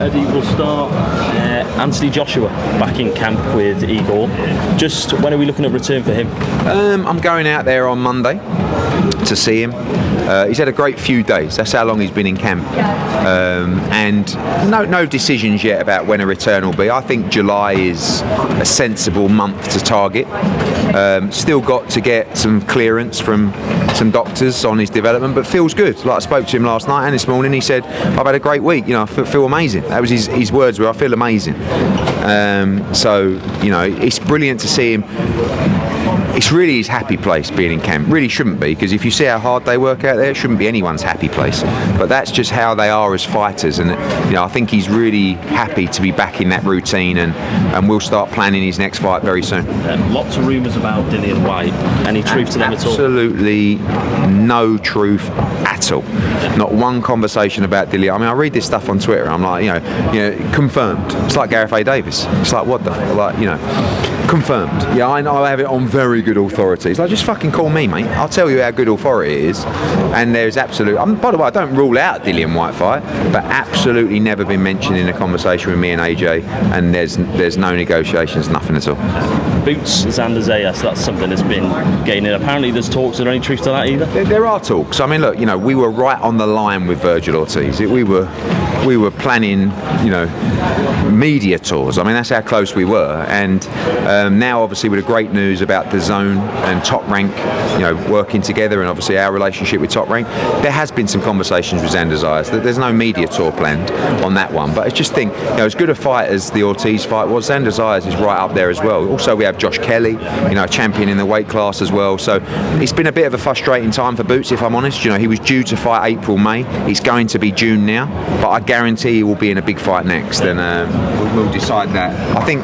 Eddie, will start Anthony Joshua back in camp with Igor. Just when are we looking at return for him? I'm going out there on Monday to see him. He's had a great few days. That's how long he's been in camp, and no decisions yet about when a return will be. I think July is a sensible month to target. Still got to get some clearance from some doctors on his development, but feels good. Like I spoke to him last night and this morning, he said, "I've had a great week. I feel amazing." That was his words were, "I feel amazing." So it's brilliant to see him. It's really his happy place being in camp. Really shouldn't be, because if you see how hard they work out there, it shouldn't be anyone's happy place. But that's just how they are as fighters, and I think he's really happy to be back in that routine, and we'll start planning his next fight very soon. Lots of rumours about Dillian Whyte. Any truth to them at all? Absolutely no truth at all. Not one conversation about Dillian. I mean, I read this stuff on Twitter. I'm like, confirmed. It's like Gareth A. Davis. It's like, what the, confirmed. Yeah, I know I have it on very good authority. It's like, just fucking call me, mate. I'll tell you how good authority it is. And there's absolute. By the way, I don't rule out Dillian Whyte fight, but absolutely never been mentioned in a conversation with me and AJ. And there's no negotiations, nothing at all. Boots Xander Zayas, that's something that's been gaining. Apparently, there's talks. Are there any truth to that either? There are talks. I mean, look, we were right on the line with Virgil Ortiz. We were planning, media tours. I mean, that's how close we were. And now, obviously, with the great news about DAZN and Top Rank, working together, and obviously our relationship with Top Rank, there has been some conversations with Xander Zayas. There's no media tour planned on that one, but I just think, as good a fight as the Ortiz fight was, Xander Zayas is right up there as well. Also, we have Josh Kelly, champion in the weight class as well. So it's been a bit of a frustrating time for Boots, if I'm honest. He was due to fight April, May. It's going to be June now, but I guarantee he will be in a big fight next, and we'll decide that. I think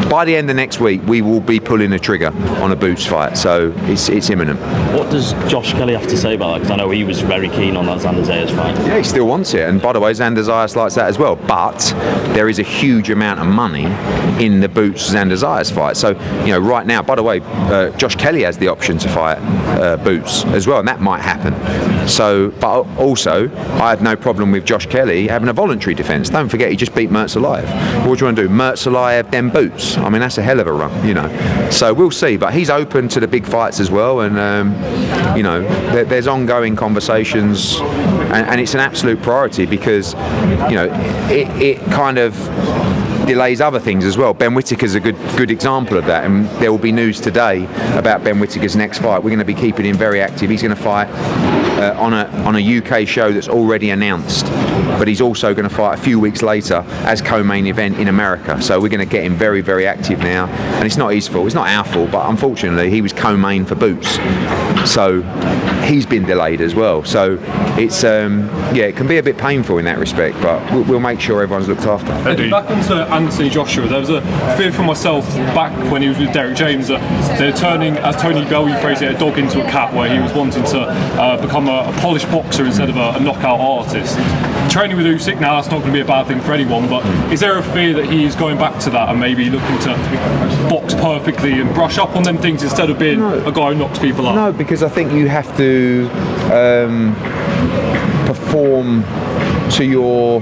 by the end of next week, we will be pulling the trigger on a Boots fight, so it's imminent. What does Josh Kelly have to say about that? Because I know he was very keen on that Xander Zayas fight. Yeah, he still wants it, and by the way, Xander Zayas likes that as well. But there is a huge amount of money in the Boots Xander Zayas fight. So right now, by the way, Josh Kelly has the option to fight Boots as well, and that might happen. So, but also, I have no problem with Josh Kelly having a voluntary defence. Don't forget, he just beat Mertzalayev. What do you want to do? Mertzalayev, then Boots. I mean, that's a hell of a run, So we'll see. But he's open to the big fights as well, and there's ongoing conversations, and it's an absolute priority because it kind of delays other things as well. Ben Whittaker's a good example of that, and there will be news today about Ben Whittaker's next fight. We're going to be keeping him very active. He's going to fight on a UK show that's already announced, but he's also going to fight a few weeks later as co-main event in America. So we're going to get him very, very active now, and it's not his fault, it's not our fault, but unfortunately he was co-main for Boots, so he's been delayed as well. So it's it can be a bit painful in that respect, but we'll make sure everyone's looked after. Eddie, back onto Anthony Joshua, there was a fear for myself back when he was with Derek James that they're turning, as Tony Bellew phrased it, a dog into a cat, where he was wanting to become a polished boxer instead of a knockout artist. Training with Usyk now, that's not going to be a bad thing for anyone, but is there a fear that he's going back to that and maybe looking to box perfectly and brush up on them things instead of being a guy who knocks people up? No, because I think you have to perform to your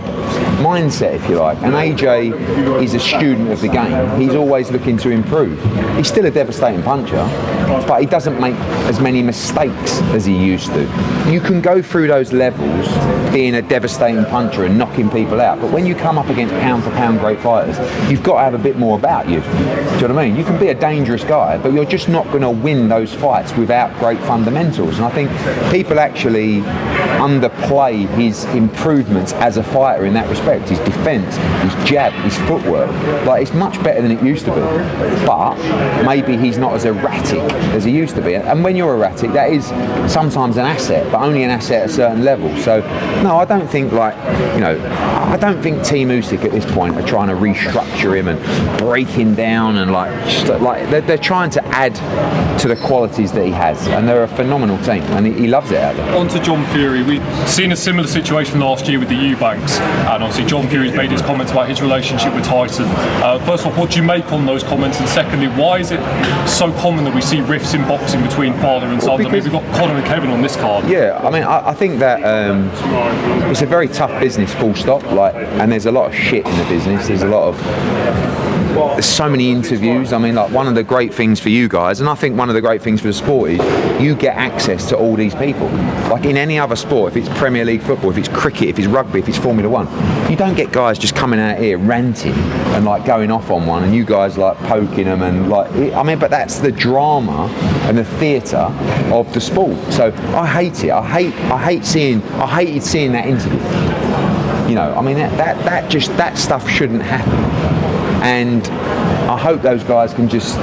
mindset, if you like, and AJ is a student of the game. He's always looking to improve. He's still a devastating puncher, but he doesn't make as many mistakes as he used to. You can go through those levels being a devastating puncher and knocking people out, but when you come up against pound for pound great fighters, you've got to have a bit more about you. Do you know what I mean? You can be a dangerous guy, but you're just not going to win those fights without great fundamentals. And I think people actually underplay his improvements as a fighter in that respect. His defence, his jab, his footwork, it's much better than it used to be, but maybe he's not as erratic as he used to be, and when you're erratic, that is sometimes an asset, but only an asset at a certain level. So no, I don't think I don't think Team Usyk at this point are trying to restructure him and break him down, and they're trying to add to the qualities that he has, and they're a phenomenal team, and he loves it out there. On to John Fury. We've seen a similar situation last year with the Eubanks, and obviously obviously John Fury's made his comments about his relationship with Tyson. First off, what do you make on those comments? And secondly, why is it so common that we see rifts in boxing between father and son? I mean, we've got Conor and Kevin on this card. Yeah, I mean, I think that it's a very tough business, full stop. And there's a lot of shit in the business. There's so many interviews. I mean, like, one of the great things for you guys, and I think one of the great things for the sport, is you get access to all these people. Like in any other sport, if it's Premier League football, if it's cricket, if it's rugby, if it's Formula One, you don't get guys just coming out here ranting and like going off on one, and you guys like poking them and like. I mean, but that's the drama and the theatre of the sport. So I hate it. I hated seeing that interview. You know, I mean, that stuff shouldn't happen. And I hope those guys can just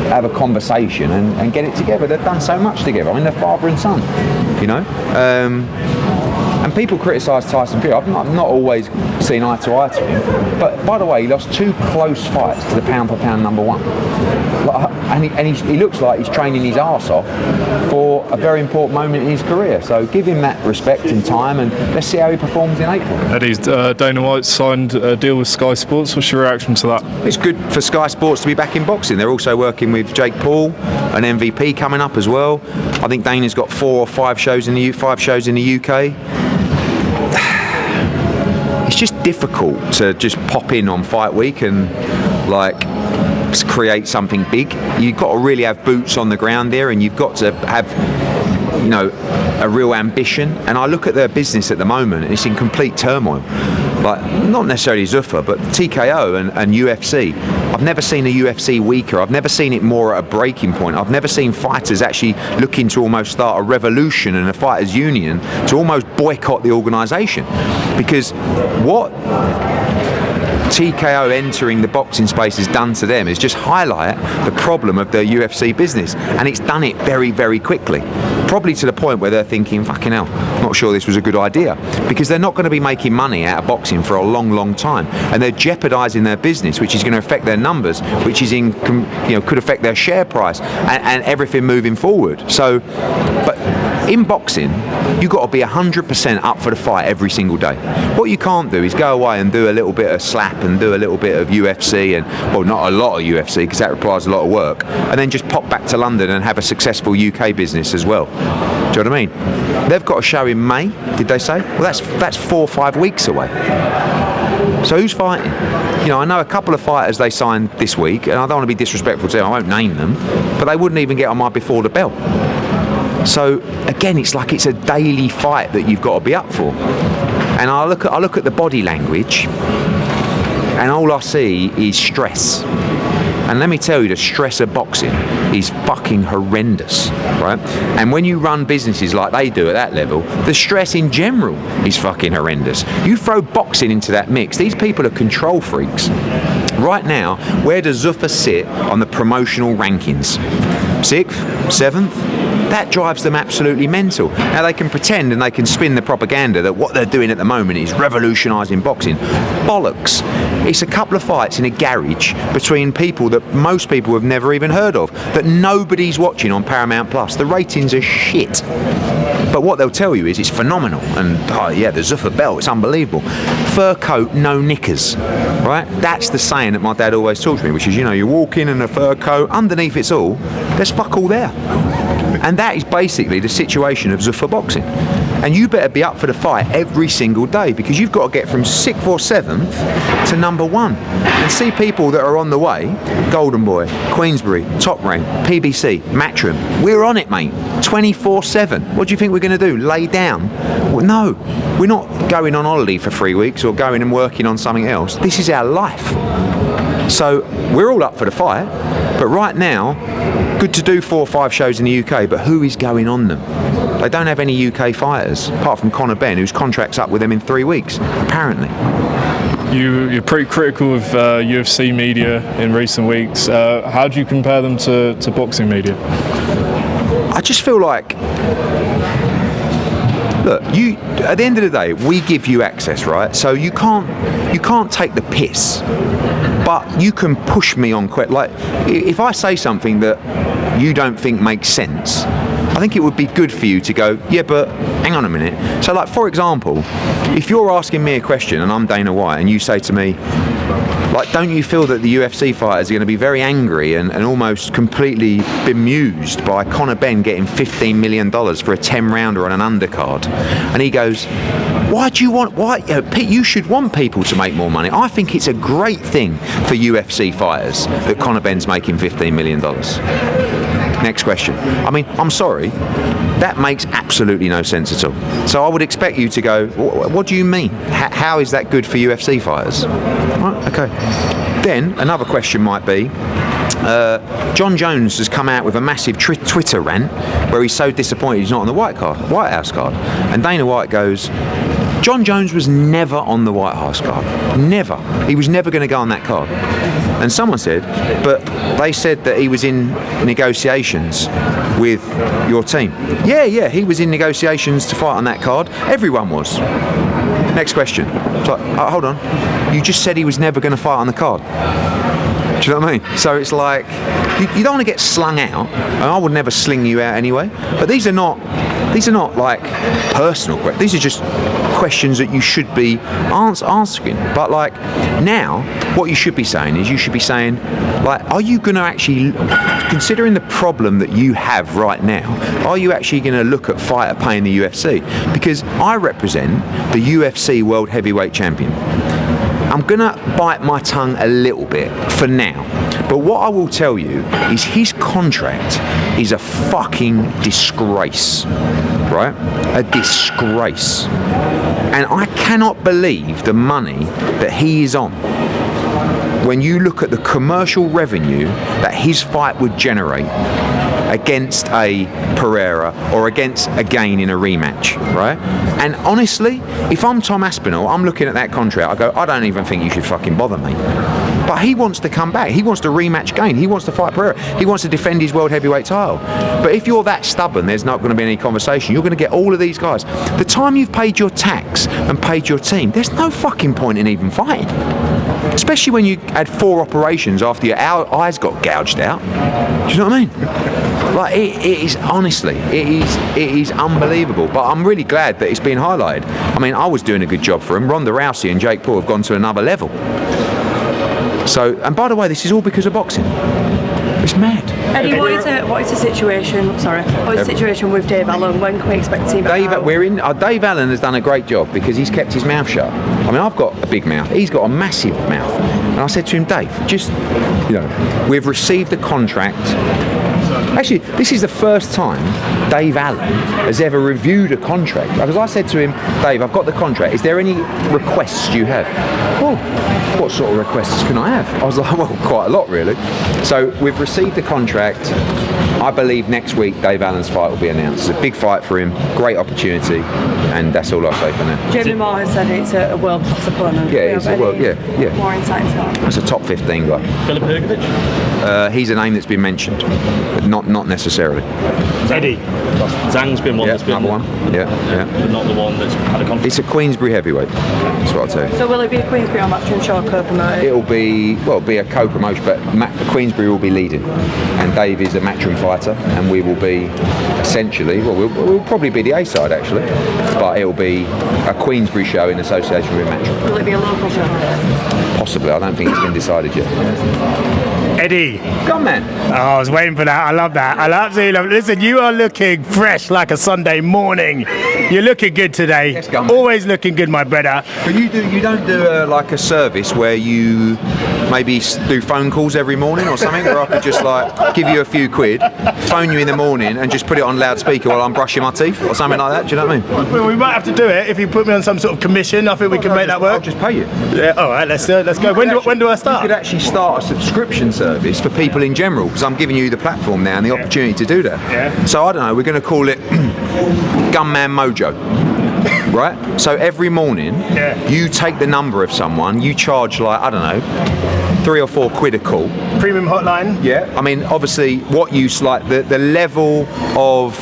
have a conversation and get it together. They've done so much together. I mean, they're father and son, you know. And people criticise Tyson Fury. I've not always seen eye to eye to him. But by the way, he lost 2 close fights to the pound for pound number 1. And he looks like he's training his arse off for a very important moment in his career. So give him that respect and time, and let's see how he performs in April. Eddie's Dana White signed a deal with Sky Sports. What's your reaction to that? It's good for Sky Sports to be back in boxing. They're also working with Jake Paul, an MVP coming up as well. I think Dana's got 4 or 5 shows in the UK. It's just difficult to just pop in on fight week and like create something big. You've got to really have boots on the ground there, and you've got to have, you know, a real ambition. And I look at their business at the moment, and it's in complete turmoil. Like, not necessarily Zuffa, but TKO and UFC. I've never seen a UFC weaker. I've never seen it more at a breaking point. I've never seen fighters actually looking to almost start a revolution and a fighters' union to almost boycott the organisation. Because what TKO entering the boxing space has done to them is just highlight the problem of the UFC business, and it's done it very, very quickly. Probably to the point where they're thinking, fucking hell, not sure this was a good idea, because they're not going to be making money out of boxing for a long, long time, and they're jeopardising their business, which is going to affect their numbers, which is could affect their share price and everything moving forward. So, but in boxing, you've got to be 100% up for the fight every single day. What you can't do is go away and do a little bit of slap and do a little bit of UFC, and, well, not a lot of UFC because that requires a lot of work, and then just pop back to London and have a successful UK business as well. Do you know what I mean? They've got a show in May, did they say? Well, that's 4 or 5 weeks away. So who's fighting? You know, I know a couple of fighters they signed this week, and I don't want to be disrespectful to them, I won't name them, but they wouldn't even get on my before the bell. So again, it's like it's a daily fight that you've got to be up for. And I look at the body language, and all I see is stress. And let me tell you, the stress of boxing is fucking horrendous, right? And when you run businesses like they do at that level, the stress in general is fucking horrendous. You throw boxing into that mix, these people are control freaks. Right now, where does Zuffa sit on the promotional rankings? 6th? 7th? That drives them absolutely mental. Now, they can pretend and they can spin the propaganda that what they're doing at the moment is revolutionising boxing. Bollocks. It's a couple of fights in a garage between people that most people have never even heard of, that nobody's watching on Paramount Plus. The ratings are shit. But what they'll tell you is it's phenomenal. And, oh yeah, the Zuffa belt, it's unbelievable. Fur coat, no knickers. Right? That's the saying that my dad always taught me, which is, you know, you walk in a fur coat, underneath it's all, there's fuck all there. And that is basically the situation of Zuffa boxing. And you better be up for the fight every single day, because you've got to get from 6th or 7th to number 1. And see people that are on the way, Golden Boy, Queensbury, Top Rank, PBC, Matchroom. We're on it, mate, 24/7. What do you think we're going to do? Lay down? Well, no, we're not going on holiday for 3 weeks or going and working on something else. This is our life. So we're all up for the fight, but right now, good to do 4 or 5 shows in the UK, but who is going on them? They don't have any UK fighters, apart from Conor Benn, whose contract's up with them in 3 weeks, apparently. You're pretty critical of UFC media in recent weeks. How do you compare them to boxing media? I just feel like, look, you at the end of the day, we give you access, right? So you can't take the piss, but you can push me on like if I say something that you don't think makes sense, I think it would be good for you to go, yeah, but hang on a minute. So, like, for example, if you're asking me a question and I'm Dana White and you say to me, like, don't you feel that the UFC fighters are going to be very angry and almost completely bemused by Conor Benn getting $15 million for a 10-rounder on an undercard? And he goes, Pete, you should want people to make more money. I think it's a great thing for UFC fighters that Conor Benn's making $15 million. Next question. I mean, I'm sorry, that makes absolutely no sense at all. So I would expect you to go, what do you mean? How is that good for UFC fighters? Right, okay. Then another question might be, John Jones has come out with a massive Twitter rant where he's so disappointed he's not on the White House card. And Dana White goes, John Jones was never on the White House card. Never. He was never going to go on that card. And someone said, but they said that he was in negotiations with your team. Yeah, he was in negotiations to fight on that card. Everyone was. Next question. It's like, hold on. You just said he was never going to fight on the card. Do you know what I mean? So it's like, you don't want to get slung out, and I would never sling you out anyway, but these are not like personal questions. These are just questions that you should be answering. But like, now, what you should be saying is, you should be saying, like, are you going to actually, considering the problem that you have right now, are you actually going to look at fighter pay in the UFC? Because I represent the UFC World Heavyweight Champion. I'm going to bite my tongue a little bit for now. But what I will tell you is his contract is a fucking disgrace, right? A disgrace. And I cannot believe the money that he is on. When you look at the commercial revenue that his fight would generate against a Pereira or against again in a rematch, right? And honestly, if I'm Tom Aspinall, I'm looking at that contract, I go, I don't even think you should fucking bother me. But he wants to come back. He wants to rematch again. He wants to fight Pereira. He wants to defend his world heavyweight title. But if you're that stubborn, there's not going to be any conversation. You're going to get all of these guys. The time you've paid your tax and paid your team, there's no fucking point in even fighting. Especially when you had 4 operations after your eyes got gouged out. Do you know what I mean? Like, it is, honestly, it is unbelievable. But I'm really glad that it's been highlighted. I mean, I was doing a good job for him. Ronda Rousey and Jake Paul have gone to another level. So, and by the way, this is all because of boxing. It's mad. Eddie, what is the situation? Sorry, what is the situation with Dave Allen? When can we expect to see him? Dave Allen has done a great job because he's kept his mouth shut. I mean, I've got a big mouth. He's got a massive mouth. And I said to him, Dave, just, we've received a contract. Actually, this is the first time Dave Allen has ever reviewed a contract. Because I said to him, Dave, I've got the contract. Is there any requests you have? Oh, what sort of requests can I have? I was like, well, quite a lot, really. So we've received the contract. I believe next week Dave Allen's fight will be announced. It's a big fight for him, great opportunity, and that's all I'll say for now. Jamie Moore has said it's a world-class opponent. Yeah, it's a world. Yeah. More insight into that. That's a top 15 guy. Philip Hergovich? He's a name that's been mentioned, but not necessarily. Eddie. Zhang's been one that's been another one. Yeah. but not the one that's had a contract. It's a Queensbury heavyweight. That's what I'll tell you. So will it be a Queensbury or Matchroom Show co-promoted? It'll be a co-promotion, but Queensbury will be leading, and Dave is a Matchroom fighter, and we will be essentially, we'll probably be the A side actually, but it'll be a Queensbury show in association with Matchroom. Will it be a local show? Possibly. I don't think it's been decided yet. Eddie. Come on, man. Oh, I was waiting for that. I love that. I absolutely love it. Listen, you are looking fresh like a Sunday morning. You're looking good today. Yes, go on. Always looking good, my brother. But you don't do like a service where you maybe do phone calls every morning or something, where I could just like give you a few quid, phone you in the morning, and just put it on loudspeaker while I'm brushing my teeth or something like that. Do you know what I mean? Well, we might have to do it if you put me on some sort of commission. I think we can make that work. I'll just pay you. Yeah. All right. Let's go. When do I start? You could actually start a subscription service for people in general, because I'm giving you the platform now and the opportunity to do that. Yeah. So I don't know. We're going to call it Gunman Mojo. Right? So every morning, you take the number of someone, you charge like, I don't know, 3 or 4 quid a call. Premium hotline. Yeah. I mean, obviously, what use, like the level of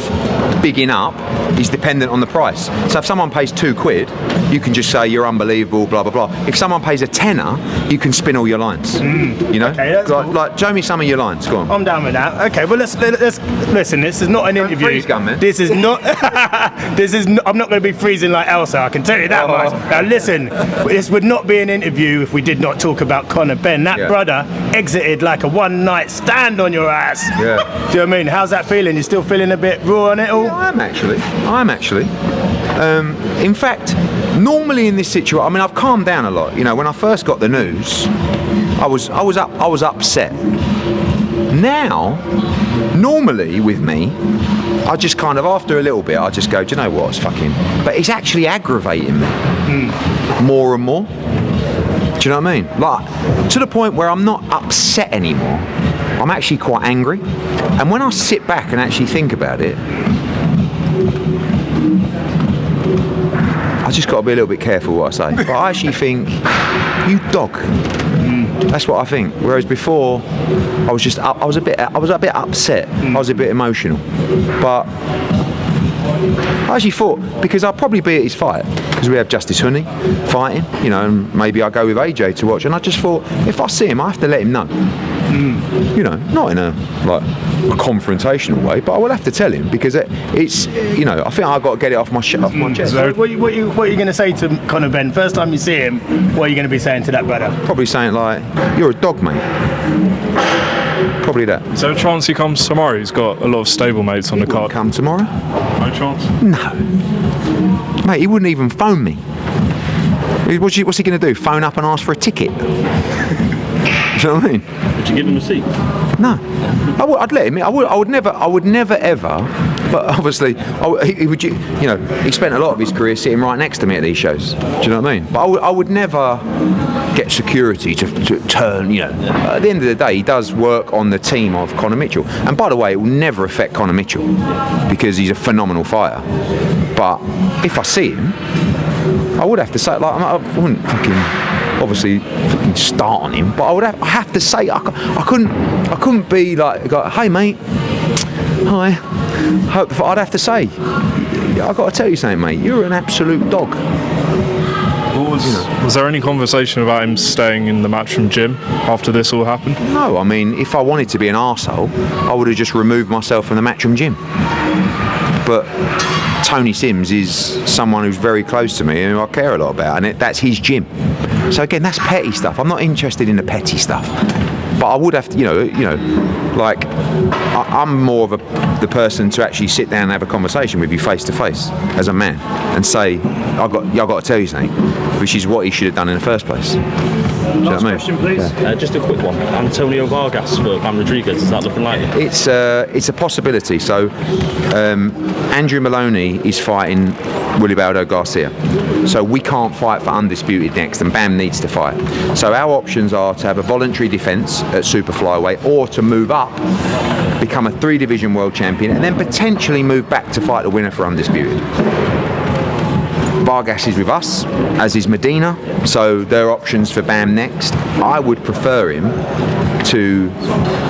bigging up is dependent on the price. So if someone pays £2, you can just say you're unbelievable, blah blah blah. If someone pays a tenner, you can spin all your lines. You know, Okay, that's cool. like show me some of your lines. Go on. I'm down with that. Okay, well let's listen. This is not an interview. freeze, gunman. This is not. I'm not going to be freezing like Elsa. I can tell you that much. Now listen, this would not be an interview if we did not talk about Conor Benn. That brother exited like a one-night stand on your ass. Yeah. Do you know what I mean? How's that feeling? You still feeling a bit raw on it all? I am actually. In fact, normally in this situation, I mean, I've calmed down a lot. You know, when I first got the news, I was upset. Now, normally with me, I just kind of, after a little bit, I just go, do you know what, it's fucking... But it's actually aggravating me more and more. Do you know what I mean? Like, to the point where I'm not upset anymore. I'm actually quite angry. And when I sit back and actually think about it, I just got to be a little bit careful what I say. But I actually think, you dog. That's what I think. Whereas before, I was a bit upset. I was a bit emotional. But I actually thought, because I'll probably be at his fight, because we have Justice Honey fighting, you know, and maybe I go with AJ to watch, and I just thought, if I see him, I have to let him know. You know, not in a confrontational way, but I will have to tell him, because it's, you know, I think I've got to get it off my chest. So what are you going to say to Conor Benn? First time you see him, what are you going to be saying to that brother? Probably saying like, you're a dog, mate. Probably that. Is there a chance he comes tomorrow? He's got a lot of stablemates on the card. Come tomorrow? No chance? No. Mate, he wouldn't even phone me. What's he going to do? Phone up and ask for a ticket? Do you know what I mean? Would you give him a seat? No. I'd let him in. I would never ever. But obviously, he would. You know, he spent a lot of his career sitting right next to me at these shows. Do you know what I mean? But I would never get security to turn. You know, at the end of the day, he does work on the team of Conor Mitchell. And by the way, it will never affect Conor Mitchell because he's a phenomenal fighter. But if I see him, I would have to say, like, I wouldn't obviously start on him, but I would have to say, I couldn't be like, hey mate, hi. I'd have to say, I've got to tell you something, mate. You're an absolute dog. Was there any conversation about him staying in the Matchroom gym after this all happened? No, I mean, if I wanted to be an arsehole, I would have just removed myself from the Matchroom gym. But Tony Sims is someone who's very close to me and who I care a lot about, and that's his gym. So again, that's petty stuff. I'm not interested in the petty stuff. But I would have to, you know, like, I'm more of the person to actually sit down and have a conversation with you face to face as a man and say, I've got to tell you something, which is what he should have done in the first place. Last question, please. Just a quick one. Antonio Vargas for Van Rodriguez. Is that looking likely? It's a possibility. So Andrew Maloney is fighting Willibaldo Garcia. So we can't fight for undisputed next, and Bam needs to fight. So our options are to have a voluntary defence at super flyweight, or to move up, become a 3-division world champion, and then potentially move back to fight the winner for undisputed. Vargas is with us, as is Medina, so there are options for Bam next. I would prefer him to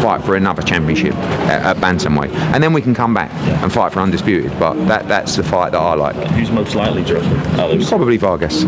fight for another championship at bantamweight, and then we can come back and fight for undisputed, but that's the fight that I like. Who's most likely, do you reckon? Probably Vargas.